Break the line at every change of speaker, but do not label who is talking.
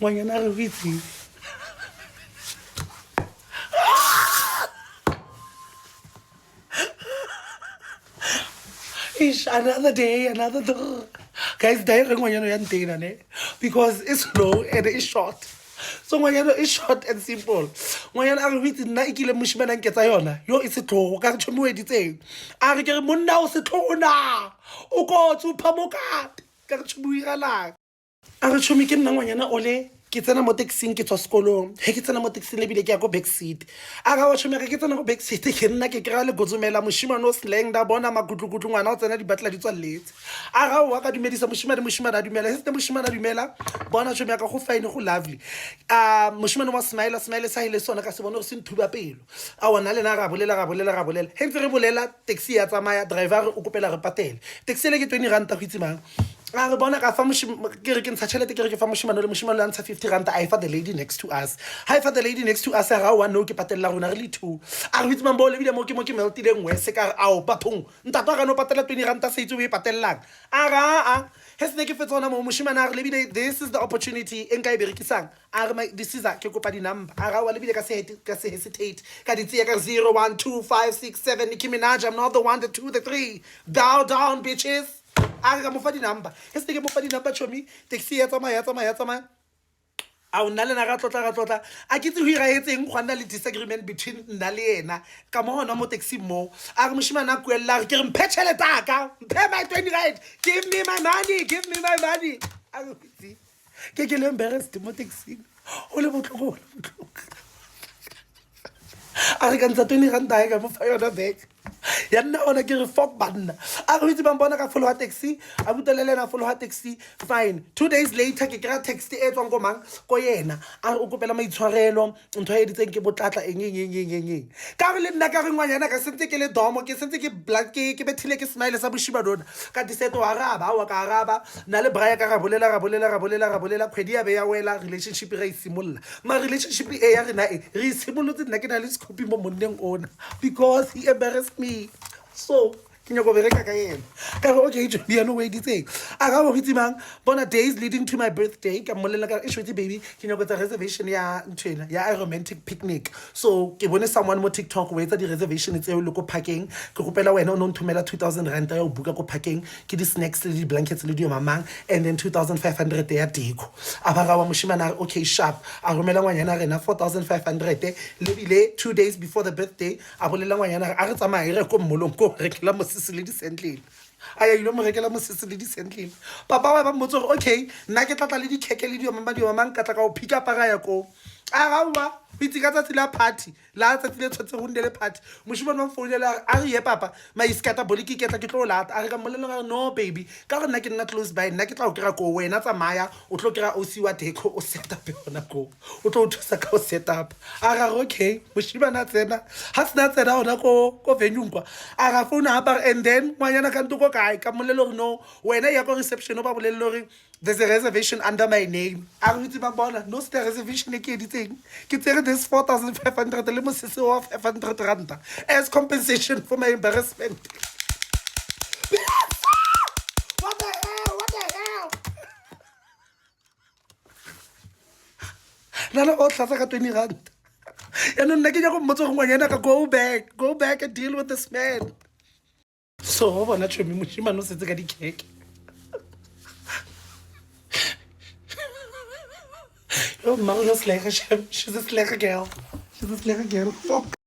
ngwanyana a re go itseng ish another day another day guys die re ngwanyana ya ntena ne because it's low and it's short so ngwanyana is short and simple ngwanyana a re go itse nna e kile moshimana nketsa yona yo e se tlhogo ka re tšhomoeditseng a re ke re monna o se tlhogona o kotse o phamokate ka re tšhomoiralang a re tšhomi ke nna ngwanyana ole ke tsena mo taxing ke tswa sekolong he ke tsena mo taxing lebile ke ya go back seat a ga wa tšhomega ke tsena go back seat ke nna ke kry-a le gotsomela moshimane o slang da bona makutlukutlu ngwana o tsena dibatla di tswaletse a ga wa ka dumedisa moshimane a dumela heste moshimane a dumela bona tšhomi ya ka go fine go lovely moshimane wa smile sa ile sona ka se bone gore se nthuba pelo a ona lena ga bolela he ntse re bolela taxi ya tsamaya driver o kopela re patele taxi le ke 20 ranta go itsemang a re bona ka fa ke re ke ntsha tšhelete ke re ke fa moshimane le ntsha 50 ranta I for the lady next to us hi for the lady next to us ga one no ke patella rona re le two a re bitse mambo le bile mo ke meltileng we se ka ao bathong ntato ga no patela 20 ranta se itse o e patellang a ga he se ke fetsona mo moshimane a re le bile this is the opportunity en ka e berekisang a re this is ke kopa di number a ga wa le bile ka se hesitate ka di tsia ka 0 1 2 5 6 7 Nicki Minaj I'm not the 1 the 2 the 3 bow down bitches a re ka mo fa di number he se ke mo fa di number chomi taxi ya tsamaya a o nna le na ga tlotla a ke tse ho iraetseng go nna le disagreement between nna le yena ka mo hona mo taxi mo a re moshimane a kuela re ke re mphe tšhelete aka mphe my 20 rand give me my money a re itse ke le embarrassed mo taxi o le botlhoko a re ka ntsha 20 rand a ka mo fa yona back ya nna ona ke re fuck banna a re itse ba bona ka follow taxi a butelelena follow taxi fine 2 days later ke kry-a text e tswang ko mang ko yena a re o kopela maitshwarelo ntho e ditseng ke botlatla eng ka re le nna ka re ngwanyana ka sentse ke le domo ke sentse ke black ke bethile ke smile sa boshima dona ka diseto wa araba wa ka araba na le braya ka ra bolela kgwedi ya be ya wela relationship re isimolla ma relationship e ya rena e re isimolotse nna ke na le scoopy mo monneng ona because he embarrassed me so ke nyako bereka ka yena ka re okay jodiano o editseng a ga bo itsemang bona days leading to my birthday ka molela ka ishwetse baby ke nyako tsa reservation ya ntwena ya a romantic picnic so ke bone someone mo TikTok o etsa di reservation tseo le ko parking ke gopela wena o no nthumela 2000 rand ya o buka ko parking ke di snacks le di blankets le di mamang and then 2500 ya deko a ba ga wa moshimana okay sharp a romela ngwanyana rena 4500 le bile 2 days before the birthday a bolela ngwanyana a re tsamaya re ko mmolong ko rekela mosisi le di sentlile aya ilo mo rekela mosisi le di sentlile papa wa ba mmotse gore okay nna ke tlatla le di keke le di mamang ka tla ka o pick up ga ya ko a ga wa itse ka tsatsi la party la tsatsi le tshotse go ndele party moshimane wa founela a re ye papa ma iskata boli ke ketla ke tlo lata a re ka molela ga no baby ka gore nna ke nna close by nna ke tla o kry-a ko wena tsamaya o tlo kry-a o siwa deko o set up yona ko o tlo o thusa ka o set up a ga okay moshimane a tsena ha sena tsena ona ko venue kwa a ga founa hapa and then ngwanyana ka ntoko kae ka molela gore no wena ya ko reception o ba bolelle gore there's a reservation under my name a re itse ba bona no ste reservation e ke editseng ke tsere this 4500 le mosese wa 500 rand as compensation for my embarrassment. What the hell nana o tlatsa ka 20 rand ya no nna ke ya go mmotsa go ngwanyana ka go back and deal with this man so ho bona tšhomi moshimane o setse ka dikeke oh, Mario Slager, she's a Slager girl. Fuck.